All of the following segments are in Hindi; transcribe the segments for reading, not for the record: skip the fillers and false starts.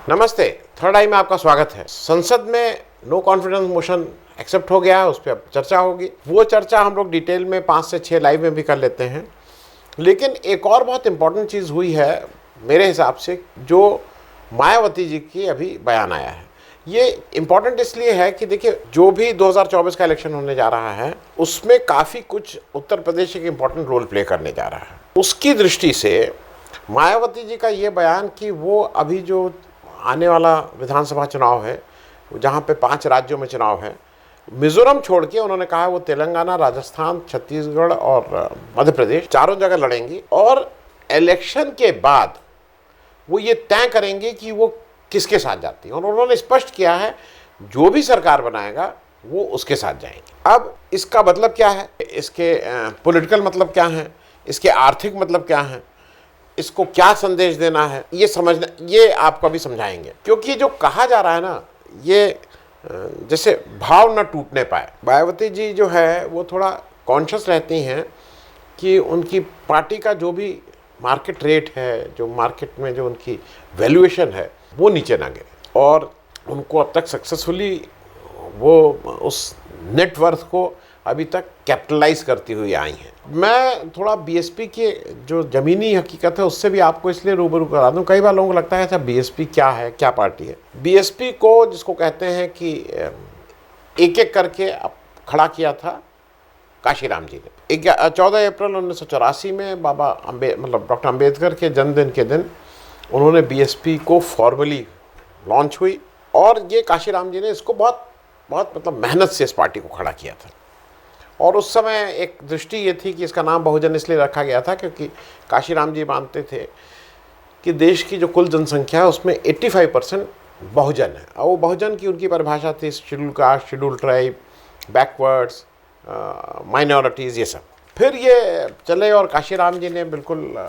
नमस्ते। थर्ड आई में आपका स्वागत है। संसद में नो कॉन्फिडेंस मोशन एक्सेप्ट हो गया, उस पर अब चर्चा होगी। वो चर्चा हम लोग डिटेल में 5 से 6 लाइव में भी कर लेते हैं। लेकिन एक और बहुत इंपॉर्टेंट चीज़ हुई है मेरे हिसाब से, जो मायावती जी की अभी बयान आया है। ये इम्पॉर्टेंट इसलिए है कि देखिए, जो भी 2024 का इलेक्शन होने जा रहा है उसमें काफ़ी कुछ उत्तर प्रदेश एक इम्पॉर्टेंट रोल प्ले करने जा रहा है। उसकी दृष्टि से मायावती जी का ये बयान कि वो अभी जो आने वाला विधानसभा चुनाव है, जहाँ पे 5 राज्यों में चुनाव है, मिजोरम छोड़ के उन्होंने कहा वो तेलंगाना, राजस्थान, छत्तीसगढ़ और मध्य प्रदेश चारों जगह लड़ेंगी और इलेक्शन के बाद वो ये तय करेंगे कि वो किसके साथ जाती है। और उन्होंने स्पष्ट किया है जो भी सरकार बनाएगा वो उसके साथ जाएंगे। अब इसका मतलब क्या है, इसके पॉलिटिकल मतलब क्या है, इसके आर्थिक मतलब क्या है, इसको क्या संदेश देना है, ये समझना, ये आपको अभी समझाएंगे। क्योंकि जो कहा जा रहा है ना, ये जैसे भाव न टूटने पाए। मायावती जी जो है वो थोड़ा कॉन्शियस रहती हैं कि उनकी पार्टी का जो भी मार्केट रेट है, जो मार्केट में जो उनकी वैल्यूएशन है, वो नीचे ना गिरे। और उनको अब तक सक्सेसफुली वो उस नेटवर्थ को अभी तक कैपिटलाइज करती हुई आई हैं। मैं थोड़ा बीएसपी के जो ज़मीनी हकीकत है उससे भी आपको इसलिए रूबरू करा दूं। कई बार लोगों को लगता है अच्छा बीएसपी क्या है, क्या पार्टी है। बीएसपी को जिसको कहते हैं कि एक एक करके अब खड़ा किया था काशीराम जी ने। 14 अप्रैल 1984 में डॉक्टर अम्बेडकर के जन्मदिन के दिन उन्होंने बीएसपी को फॉर्मली लॉन्च हुई। और ये काशीराम जी ने इसको बहुत मेहनत से इस पार्टी को खड़ा किया था। और उस समय एक दृष्टि ये थी कि इसका नाम बहुजन इसलिए रखा गया था क्योंकि काशीराम जी मानते थे कि देश की जो कुल जनसंख्या है उसमें 85% बहुजन है। और वो बहुजन की उनकी परिभाषा थी schedule caste, schedule tribe, backwards, minorities, ये सब। फिर ये चले और काशीराम जी ने बिल्कुल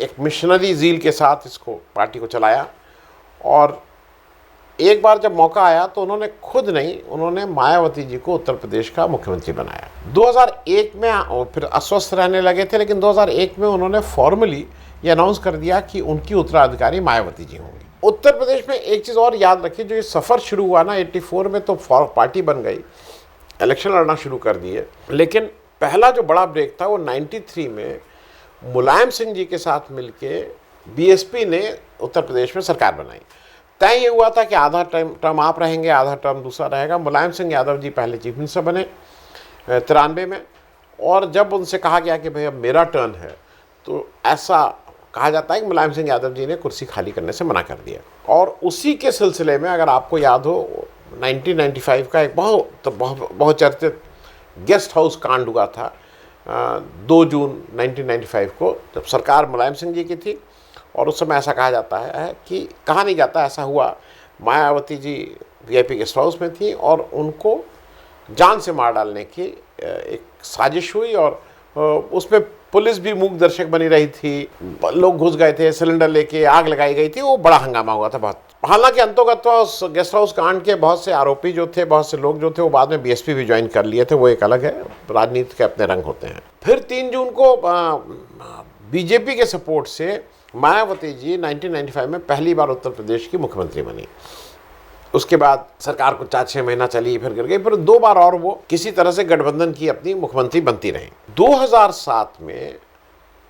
एक मिशनरी ज़ील के साथ इसको पार्टी को चलाया। और एक बार जब मौका आया तो उन्होंने खुद नहीं, उन्होंने मायावती जी को उत्तर प्रदेश का मुख्यमंत्री बनाया। 2001 में फिर अस्वस्थ रहने लगे थे, लेकिन 2001 में उन्होंने फॉर्मली ये अनाउंस कर दिया कि उनकी उत्तराधिकारी मायावती जी होंगी। उत्तर प्रदेश में एक चीज़ और याद रखिए, जो ये सफ़र शुरू हुआ ना 84 में, तो पार्टी बन गई, इलेक्शन लड़ना शुरू कर दिए। लेकिन पहला जो बड़ा ब्रेक था वो 93 में मुलायम सिंह जी के साथ मिलके बीएसपी ने उत्तर प्रदेश में सरकार बनाई। तय ये हुआ था कि आधा टर्म आप रहेंगे, आधा टर्म दूसरा रहेगा। मुलायम सिंह यादव जी पहले चीफ मिनिस्टर बने 93 में। और जब उनसे कहा गया कि भाई अब मेरा टर्न है, तो ऐसा कहा जाता है कि मुलायम सिंह यादव जी ने कुर्सी खाली करने से मना कर दिया। और उसी के सिलसिले में अगर आपको याद हो 1995 का एक बहुत चर्चित गेस्ट हाउस कांड हुआ था 2 जून 1995 को, जब सरकार मुलायम सिंह जी की थी। और उस समय ऐसा कहा जाता है कि, कहा नहीं जाता, ऐसा हुआ, Mayawati ji VIP guest house में थी और उनको जान से मार डालने की एक साजिश हुई। और उसमें पुलिस भी मूक दर्शक बनी रही थी, लोग घुस गए थे, सिलेंडर लेके आग लगाई गई थी, वो बड़ा हंगामा हुआ था बहुत। हालांकि अंतोगत उस गेस्ट हाउस कांड के बहुत से आरोपी जो थे, बहुत से लोग जो थे, वो बाद में बीएसपी भी ज्वाइन कर लिए थे, वो एक अलग है, राजनीति के अपने रंग होते हैं। फिर 3 जून को बीजेपी के सपोर्ट से मायावती जी 1995 में पहली बार उत्तर प्रदेश की मुख्यमंत्री बनी। उसके बाद सरकार को 4-6 महीना चली, फिर गिर गई, फिर 2 बार और वो किसी तरह से गठबंधन की अपनी मुख्यमंत्री बनती रही। 2007 में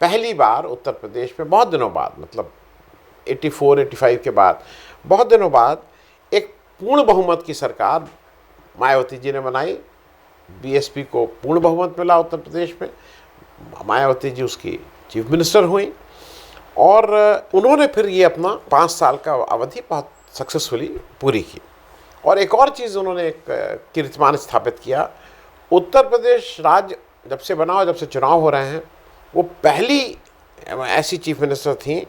पहली बार उत्तर प्रदेश में बहुत दिनों बाद, मतलब 84-85 के बाद बहुत दिनों बाद, एक पूर्ण बहुमत की सरकार मायावती जी ने बनाई। बीएसपी को पूर्ण बहुमत मिला उत्तर प्रदेश में, मायावती जी उसकी चीफ मिनिस्टर हुई। और उन्होंने फिर ये अपना 5 साल का अवधि बहुत सक्सेसफुली पूरी की। और एक और चीज़ उन्होंने एक कीर्तिमान स्थापित किया, उत्तर प्रदेश राज्य जब से बना और जब से चुनाव हो रहे हैं, वो पहली ऐसी चीफ मिनिस्टर थी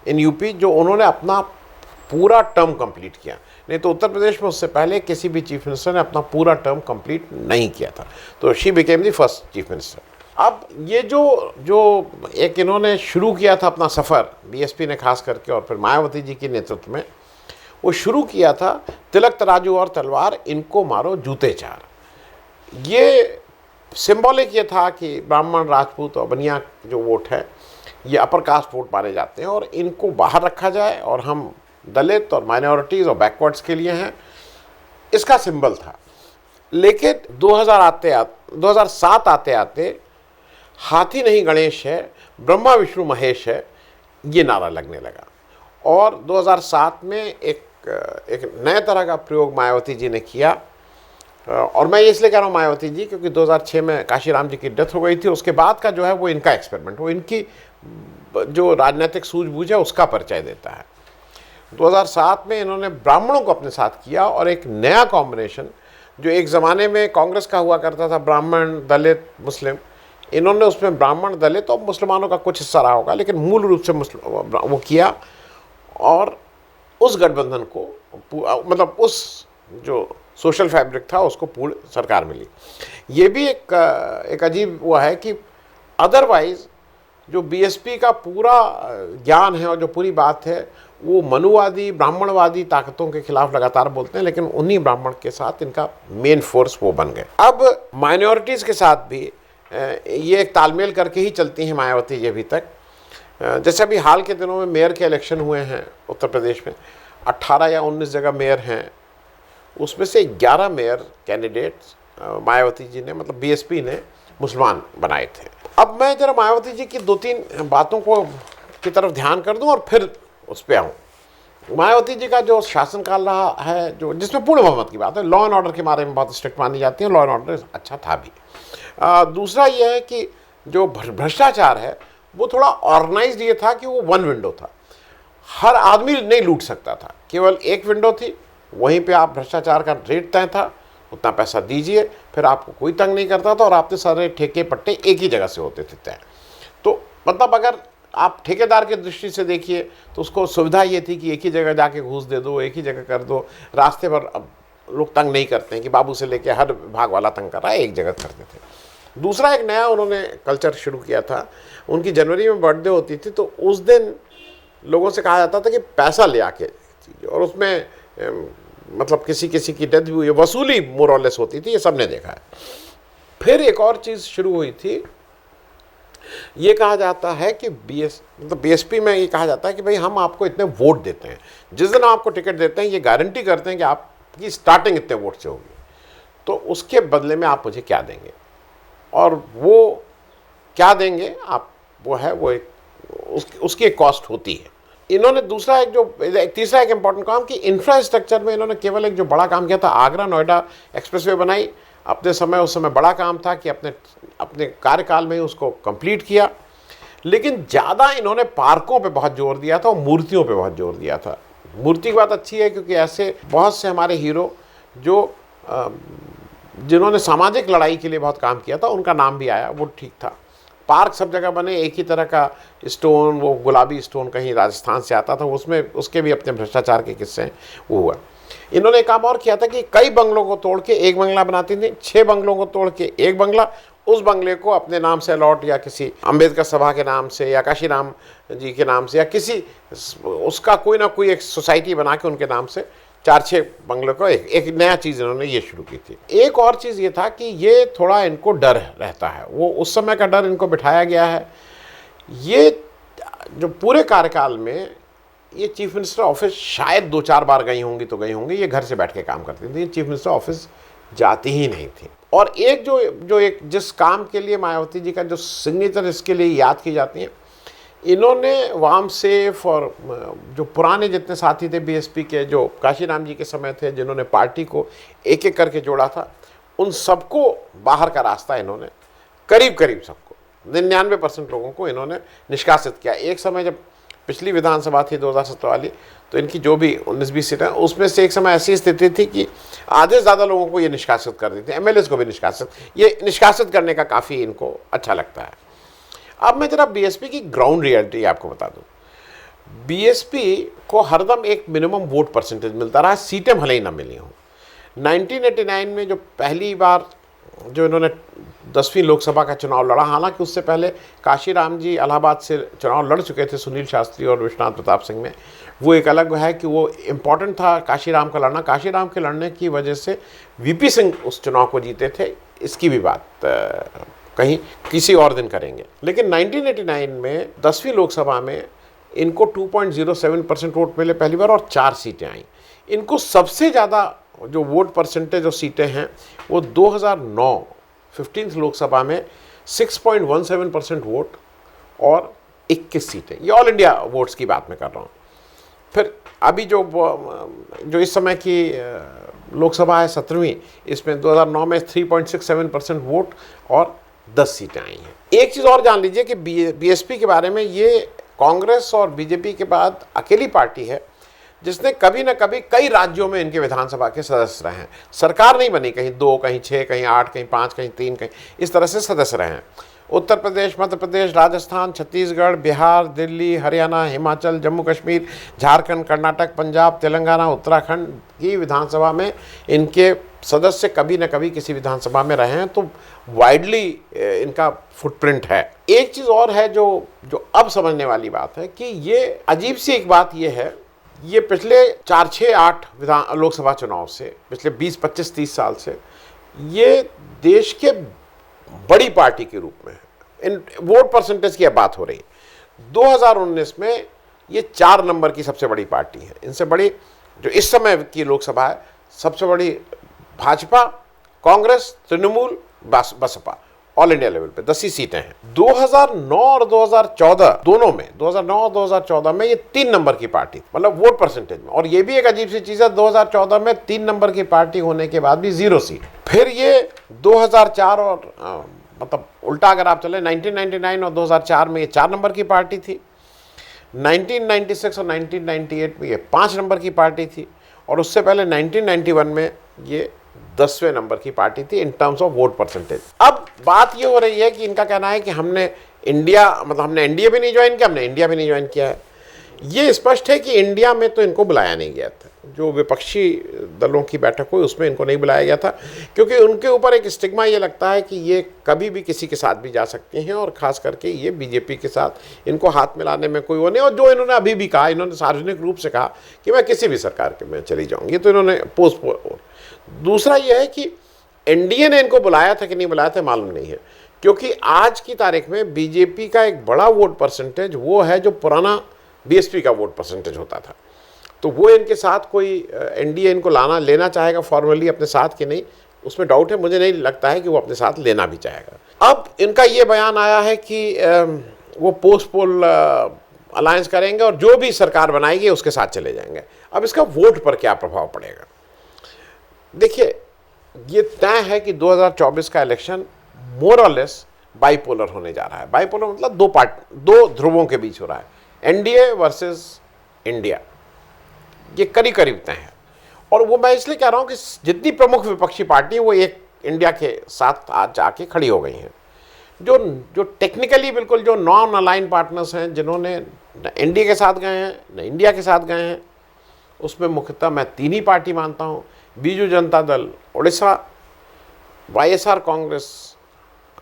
इन यूपी जो उन्होंने अपना पूरा टर्म कंप्लीट किया। नहीं तो उत्तर प्रदेश में उससे पहले किसी भी चीफ मिनिस्टर ने अपना पूरा टर्म कंप्लीट नहीं किया था। तो she became the first chief minister. अब ये जो एक इन्होंने शुरू किया था अपना सफ़र, बीएसपी ने खास करके, और फिर मायावती जी के नेतृत्व में वो शुरू किया था, तिलक तराजू और तलवार, इनको मारो जूते चार। ये सिंबॉलिक ये था कि ब्राह्मण, राजपूत और बनिया जो वोट है, ये अपर कास्ट वोट माने जाते हैं और इनको बाहर रखा जाए और हम दलित और माइनॉरिटीज़ और बैकवर्ड्स के लिए हैं, इसका सिंबल था। लेकिन 2007 आते आते हाथी नहीं गणेश है, ब्रह्मा विष्णु महेश है, ये नारा लगने लगा। और 2007 में एक नए तरह का प्रयोग मायावती जी ने किया। और मैं इसलिए कह रहा हूँ मायावती जी, क्योंकि 2006 में काशीराम जी की डेथ हो गई थी। उसके बाद का जो है वो इनका एक्सपेरिमेंट, वो इनकी जो राजनीतिक सूझबूझ है उसका परिचय देता है। 2007 में इन्होंने ब्राह्मणों को अपने साथ किया और एक नया कॉम्बिनेशन, जो एक ज़माने में कांग्रेस का हुआ करता था, ब्राह्मण दलित मुस्लिम, इन्होंने उसमें ब्राह्मण दलित और मुसलमानों का कुछ हिस्सा रहा होगा, लेकिन मूल रूप से वो किया। और उस गठबंधन को मतलब उस जो सोशल फैब्रिक था उसको पूर्ण सरकार मिली। ये भी एक अजीब हुआ है कि अदरवाइज जो बीएसपी का पूरा ज्ञान है और जो पूरी बात है वो मनुवादी ब्राह्मणवादी ताकतों के खिलाफ लगातार बोलते हैं, लेकिन उन्हीं ब्राह्मण के साथ इनका मेन फोर्स वो बन गए। अब माइनॉरिटीज़ के साथ भी ये एक तालमेल करके ही चलती हैं मायावती जी अभी तक। जैसे अभी हाल के दिनों में मेयर के इलेक्शन हुए हैं उत्तर प्रदेश में, 18 या 19 जगह मेयर हैं, उसमें से 11 मेयर कैंडिडेट्स मायावती जी ने, मतलब बीएसपी ने मुसलमान बनाए थे। अब मैं जरा मायावती जी की 2-3 बातों को की तरफ ध्यान कर दूं और फिर उस पर आऊँ। मायावती जी का जो शासनकाल रहा है, जो जिसमें पूर्ण बहुमत की बात है, लॉ एंड ऑर्डर के बारे में बहुत स्ट्रिक्ट मानी जाती है, लॉ एंड ऑर्डर अच्छा था भी। दूसरा यह है कि जो भ्रष्टाचार है वो थोड़ा ऑर्गेनाइज्ड ये था कि वो वन विंडो था, हर आदमी नहीं लूट सकता था, केवल एक विंडो थी, वहीं पे आप भ्रष्टाचार का रेट तय था, उतना पैसा दीजिए, फिर आपको कोई तंग नहीं करता था और आपके सारे ठेके पट्टे एक ही जगह से होते थे तय। तो मतलब अगर आप ठेकेदार की दृष्टि से देखिए तो उसको सुविधा ये थी कि एक ही जगह जाके घूस दे दो, एक ही जगह कर दो, रास्ते पर अब लोग तंग नहीं करते हैं कि बाबू से लेके हर विभाग वाला तंग कर रहा है, एक जगह करते थे। दूसरा एक नया उन्होंने कल्चर शुरू किया था, उनकी जनवरी में बर्थडे होती थी तो उस दिन लोगों से कहा जाता था कि पैसा ले आके चीज़, और उसमें मतलब किसी की डेथ भी हुई, वसूली मोरलेस होती थी, ये सब ने देखा है। फिर एक और चीज़ शुरू हुई थी, ये कहा जाता है कि मतलब बीएसपी में ये कहा जाता है कि भाई हम आपको इतने वोट देते हैं, जिस दिन आपको टिकट देते हैं ये गारंटी करते हैं कि आपकी स्टार्टिंग इतने वोट से होगी, तो उसके बदले में आप मुझे क्या देंगे, और वो क्या देंगे आप, वो है वो एक उसकी एक कॉस्ट होती है। इन्होंने दूसरा तीसरा एक इम्पॉर्टेंट काम कि इंफ्रास्ट्रक्चर में इन्होंने केवल एक जो बड़ा काम किया था, आगरा नोएडा एक्सप्रेसवे बनाई अपने समय, उस समय बड़ा काम था कि अपने कार्यकाल में ही उसको कंप्लीट किया। लेकिन ज़्यादा इन्होंने पार्कों पे बहुत जोर दिया था और मूर्तियों पे बहुत जोर दिया था। मूर्ति की बात अच्छी है क्योंकि ऐसे बहुत से हमारे हीरो जो जिन्होंने सामाजिक लड़ाई के लिए बहुत काम किया था, उनका नाम भी आया, वो ठीक था। पार्क सब जगह बने, एक ही तरह का स्टोन, वो गुलाबी स्टोन कहीं राजस्थान से आता था, उसमें उसके भी अपने भ्रष्टाचार के किस्से हैं, वो हुआ। इन्होंने एक काम और किया था कि कई बंगलों को तोड़ के एक बंगला बनाती थी, 6 बंगलों को तोड़ के एक बंगला, उस बंगले को अपने नाम से अलॉट या किसी अम्बेडकर सभा के नाम से या काशीराम जी के नाम से या किसी उसका कोई ना कोई एक सोसाइटी बना के उनके नाम से 4-6 बंगलों को एक नया चीज़ इन्होंने ये शुरू की थी। एक और चीज़ ये था कि ये थोड़ा इनको डर रहता है, वो उस समय का डर इनको बिठाया गया है। ये जो पूरे कार्यकाल में ये चीफ मिनिस्टर ऑफिस शायद 2-4 बार गई होंगी तो गई होंगी, ये घर से बैठ के काम करती थी, चीफ मिनिस्टर ऑफिस जाती ही नहीं थी। और एक एक जिस काम के लिए मायावती जी का जो सिग्नेचर इसके लिए याद की जाती है, इन्होंने वामसेफ और जो पुराने जितने साथी थे बीएसपी के, जो काशीराम जी के समय थे, जिन्होंने पार्टी को एक एक करके जोड़ा था, उन सबको बाहर का रास्ता इन्होंने करीब सबको 99% लोगों को इन्होंने निष्कासित किया। एक समय जब पिछली विधानसभा थी 2017 वाली, तो इनकी जो भी 19-20 सीटें, उसमें से एक समय ऐसी स्थिति थी कि आधे से ज़्यादा लोगों को ये निष्कासित कर देते, एमएलएस को भी ये निष्कासित करने का काफ़ी इनको अच्छा लगता है। अब मैं जरा बीएसपी की ग्राउंड रियलिटी आपको बता दूं। बीएसपी को हरदम एक मिनिमम वोट परसेंटेज मिलता रहा, सीटें भले ही ना मिली हों। 1989 में जो पहली बार जो इन्होंने 10वीं लोकसभा का चुनाव लड़ा, हालांकि उससे पहले काशीराम जी इलाहाबाद से चुनाव लड़ चुके थे सुनील शास्त्री और विश्वनाथ प्रताप सिंह में, वो एक अलग है कि वो इम्पॉर्टेंट था काशीराम का लड़ना। काशीराम के लड़ने की वजह से वीपी सिंह उस चुनाव को जीते थे, इसकी भी बात कहीं किसी और दिन करेंगे। लेकिन 1989 में 10वीं लोकसभा में इनको 2.07% वोट मिले पहली बार और 4 सीटें आई। इनको सबसे ज़्यादा जो वोट परसेंटेज जो सीटें हैं वो 2009 15th लोकसभा में 6.17% वोट और 21 सीटें, ये ऑल इंडिया वोट्स की बात मैं कर रहा हूँ। फिर अभी जो इस समय की लोकसभा है 17वीं, इसमें 2009 में 3.67% वोट और 10 सीटें आई हैं। एक चीज़ और जान लीजिए कि बीएसपी के बारे में, ये कांग्रेस और बीजेपी के बाद अकेली पार्टी है जिसने कभी ना कभी कई राज्यों में इनके विधानसभा के सदस्य रहे हैं। सरकार नहीं बनी, कहीं 2, कहीं 6, कहीं 8, कहीं 5, कहीं 3, कहीं इस तरह से सदस्य रहे हैं। उत्तर प्रदेश, मध्य प्रदेश, राजस्थान, छत्तीसगढ़, बिहार, दिल्ली, हरियाणा, हिमाचल, जम्मू कश्मीर, झारखंड, कर्नाटक, पंजाब, तेलंगाना, उत्तराखंड की विधानसभा में इनके सदस्य कभी न कभी किसी विधानसभा में रहे हैं, तो वाइडली इनका फुटप्रिंट है। एक चीज़ और है जो अब समझने वाली बात है कि ये अजीब सी एक बात ये है, ये पिछले 4, 6, 8 लोकसभा चुनाव से, पिछले 20, 25, 30 साल से ये देश के बड़ी पार्टी के रूप में है। इन वोट परसेंटेज की अब बात हो रही है। 2019 में ये 4 नंबर की सबसे बड़ी पार्टी है। इनसे बड़ी जो इस समय की लोकसभा है, सबसे बड़ी Bhajpa, Congress, Trinamool, Baspa, all India level पे 10 ही सीटें हैं। 2009 और 2014 दोनों में, 2009 और 2014 में ये 3 नंबर की पार्टी, मतलब वोट परसेंटेज में। और ये भी एक अजीब सी चीज़ है, 2014 में 3 नंबर की पार्टी होने के बाद भी 0 सीट। फिर ये 2004 और मतलब उल्टा अगर आप चले, 1999 और 2004 में ये 4 नंबर की पार्टी थी। 1996 और 1998 में ये 5 नंबर की पार्टी थी। और उससे पहले 1991 में ये 10वें नंबर की पार्टी थी in terms of vote percentage. अब बात ये हो रही है कि इनका कहना है कि हमने एनडीए भी नहीं ज्वाइन किया, हमने इंडिया भी नहीं ज्वाइन किया है। ये स्पष्ट है कि इंडिया में तो इनको बुलाया नहीं गया था, जो विपक्षी दलों की बैठक हुई उसमें इनको नहीं बुलाया गया था, क्योंकि उनके ऊपर एक स्टिग्मा ये लगता है कि ये कभी भी किसी के साथ भी जा सकते हैं, और ख़ास करके ये बीजेपी के साथ इनको हाथ मिलाने में कोई वो नहीं। और जो इन्होंने अभी भी कहा, इन्होंने सार्वजनिक रूप से कहा कि मैं किसी भी सरकार के में चली जाऊँगी, तो इन्होंने पोस्ट। दूसरा ये है कि एनडीए ने इनको बुलाया था कि नहीं बुलाया था मालूम नहीं है, क्योंकि आज की तारीख में बीजेपी का एक बड़ा वोट परसेंटेज वो है जो पुराना बीएसपी का वोट परसेंटेज होता था। तो वो इनके साथ कोई एनडीए इनको लेना चाहेगा फॉर्मली अपने साथ कि नहीं, उसमें डाउट है। मुझे नहीं लगता है कि वो अपने साथ लेना भी चाहेगा। अब इनका ये बयान आया है कि वो पोस्ट पोल अलायंस करेंगे और जो भी सरकार बनाएगी उसके साथ चले जाएंगे। अब इसका वोट पर क्या प्रभाव पड़ेगा? देखिए, ये तय है कि 2024 का इलेक्शन मोर और लेस बाइपोलर होने जा रहा है। बाइपोलर मतलब दो ध्रुवों के बीच हो रहा है, एनडीए वर्सेस इंडिया। ये करीब करीब तय है। और वो मैं इसलिए कह रहा हूँ कि जितनी प्रमुख विपक्षी पार्टी वो एक इंडिया के साथ आज जाके खड़ी हो गई हैं। जो टेक्निकली बिल्कुल जो नॉन अलाइन पार्टनर्स हैं, जिन्होंने न एनडीए के साथ गए हैं न इंडिया के साथ गए हैं, उसमें मुख्यतः मैं 3 ही पार्टी मानता हूँ, बीजू जनता दल उड़ीसा, वाईएसआर कांग्रेस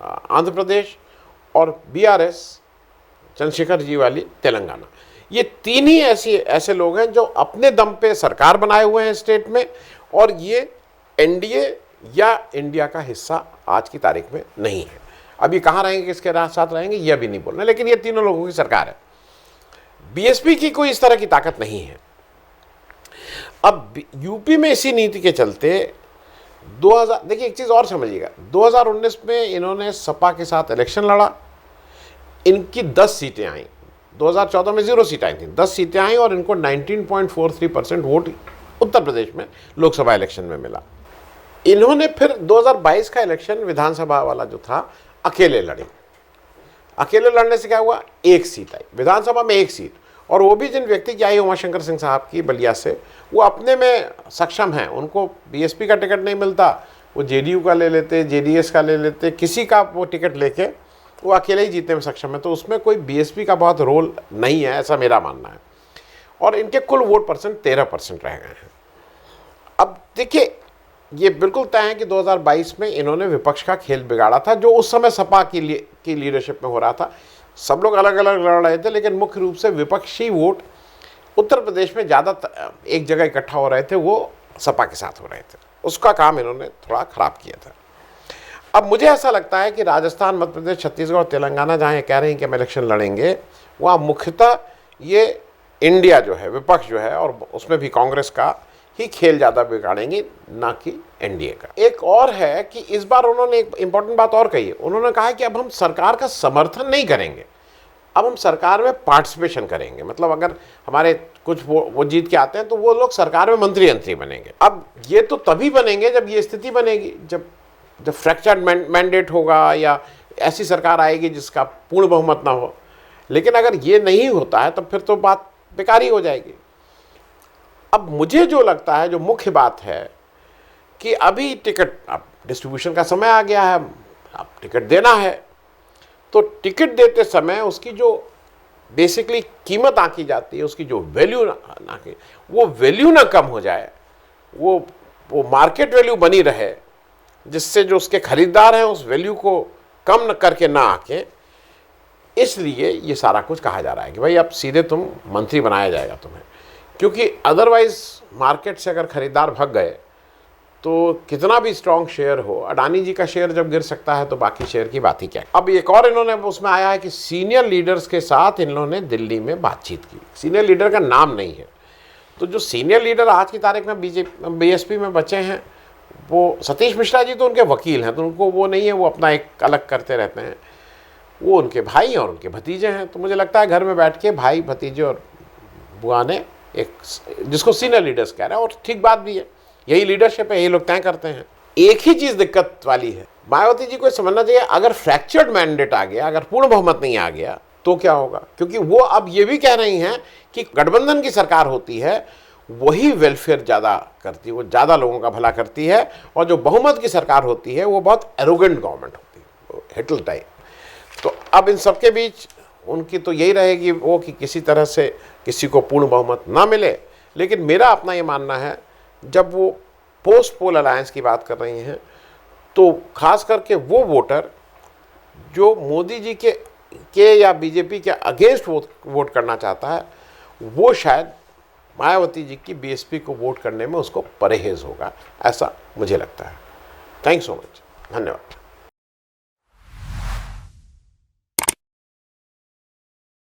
आंध्र प्रदेश और बीआरएस चंद्रशेखर जी वाली तेलंगाना। ये 3 ही ऐसे लोग हैं जो अपने दम पे सरकार बनाए हुए हैं स्टेट में, और ये एनडीए या इंडिया का हिस्सा आज की तारीख में नहीं है। अभी कहाँ रहेंगे, किसके साथ रहेंगे, यह भी नहीं बोलना, लेकिन ये तीनों लोगों की सरकार है। बीएसपी की कोई इस तरह की ताकत नहीं है। अब यूपी में इसी नीति के चलते देखिए एक चीज़ और समझिएगा, 2019 में इन्होंने सपा के साथ इलेक्शन लड़ा, इनकी 10 सीटें आई। 2014 में 0 सीट आई थी, 10 सीटें आई और इनको 19.43% वोट उत्तर प्रदेश में लोकसभा इलेक्शन में मिला। इन्होंने फिर 2022 का इलेक्शन विधानसभा वाला जो था अकेले लड़े। अकेले लड़ने से क्या हुआ, 1 सीट आई विधानसभा में, 1 सीट। और वो भी जिन व्यक्ति की आई उमाशंकर सिंह साहब की बलिया से, वो अपने में सक्षम हैं, उनको बीएसपी का टिकट नहीं मिलता, वो जेडीयू का ले लेते, जेडीएस का ले लेते, किसी का वो टिकट लेके वो अकेले ही जीतने में सक्षम है। तो उसमें कोई बीएसपी का बहुत रोल नहीं है, ऐसा मेरा मानना है। और इनके कुल वोट परसेंट 13% रह गए हैं। अब देखिए, ये बिल्कुल तय है कि 2022 में इन्होंने विपक्ष का खेल बिगाड़ा था, जो उस समय सपा की लीडरशिप में हो रहा था। सब लोग अलग अलग लड़ रहे थे, लेकिन मुख्य रूप से विपक्षी वोट उत्तर प्रदेश में ज़्यादा एक जगह इकट्ठा हो रहे थे, वो सपा के साथ हो रहे थे। उसका काम इन्होंने थोड़ा ख़राब किया था। अब मुझे ऐसा लगता है कि राजस्थान, मध्य प्रदेश, छत्तीसगढ़ और तेलंगाना, जहाँ ये कह रहे हैं कि हम इलेक्शन लड़ेंगे, वहाँ मुख्यतः ये इंडिया जो है, विपक्ष जो है, और उसमें भी कांग्रेस का ही खेल ज़्यादा बिगाड़ेंगे, ना कि एनडीए का। एक और है कि इस बार उन्होंने एक इंपॉर्टेंट बात और कही है। उन्होंने कहा है कि अब हम सरकार का समर्थन नहीं करेंगे, अब हम सरकार में पार्टिसिपेशन करेंगे। मतलब अगर हमारे कुछ वो जीत के आते हैं तो वो लोग सरकार में मंत्री बनेंगे। अब ये तो तभी बनेंगे जब ये स्थिति बनेगी, जब फ्रैक्चर्ड मैंडेट होगा या ऐसी सरकार आएगी जिसका पूर्ण बहुमत ना हो। लेकिन अगर ये नहीं होता है तब फिर तो बात बेकार ही हो जाएगी। अब मुझे जो लगता है, जो मुख्य बात है कि अभी टिकट, अब डिस्ट्रीब्यूशन का समय आ गया है, अब टिकट देना है, तो टिकट देते समय उसकी जो बेसिकली कीमत आंकी जाती है, उसकी जो वैल्यू आंकी, वो वैल्यू ना कम हो जाए, वो मार्केट वैल्यू बनी रहे, जिससे जो उसके खरीदार हैं उस वैल्यू को कम न करके ना आके। इसलिए ये सारा कुछ कहा जा रहा है कि भाई अब सीधे तुम मंत्री बनाया जाएगा तुम्हें, क्योंकि अदरवाइज मार्केट से अगर खरीदार भाग गए तो कितना भी स्ट्रॉन्ग शेयर हो, अडानी जी का शेयर जब गिर सकता है तो बाकी शेयर की बात ही क्या। अब एक और इन्होंने उसमें आया है कि सीनियर लीडर्स के साथ इन्होंने दिल्ली में बातचीत की। सीनियर लीडर का नाम नहीं है, तो जो सीनियर लीडर आज की तारीख में बीएसपी में बचे हैं वो सतीश मिश्रा जी तो उनके वकील हैं, तो उनको वो नहीं है, वो अपना एक अलग करते रहते हैं। वो उनके भाई और उनके भतीजे हैं। तो मुझे लगता है घर में बैठ के भाई, भतीजे और बुआ ने एक, जिसको सीनियर लीडर्स कह रहे हैं, और ठीक बात भी है, यही लीडरशिप है, यही लोग तय करते हैं। एक ही चीज़ दिक्कत वाली है, मायावती जी को समझना चाहिए, अगर फ्रैक्चर्ड मैंडेट आ गया, अगर पूर्ण बहुमत नहीं आ गया तो क्या होगा। क्योंकि वो अब ये भी कह रही हैं कि गठबंधन की सरकार होती है वही वेलफेयर ज़्यादा करती है, वो ज़्यादा लोगों का भला करती है, और जो बहुमत की सरकार होती है वो बहुत एरोगेंट गवर्नमेंट होती है, हिटलर टाइप। तो अब इन सबके बीच उनकी तो यही रहेगी वो कि किसी तरह से किसी को पूर्ण बहुमत ना मिले। लेकिन मेरा अपना ये मानना है, जब वो पोस्ट पोल अलायंस की बात कर रही हैं तो खास करके वो वोटर जो मोदी जी के या बीजेपी के अगेंस्ट वोट करना चाहता है, वो शायद मायावती जी की बीएसपी को वोट करने में उसको परहेज होगा, ऐसा मुझे लगता है। थैंक्स सो मच, धन्यवाद।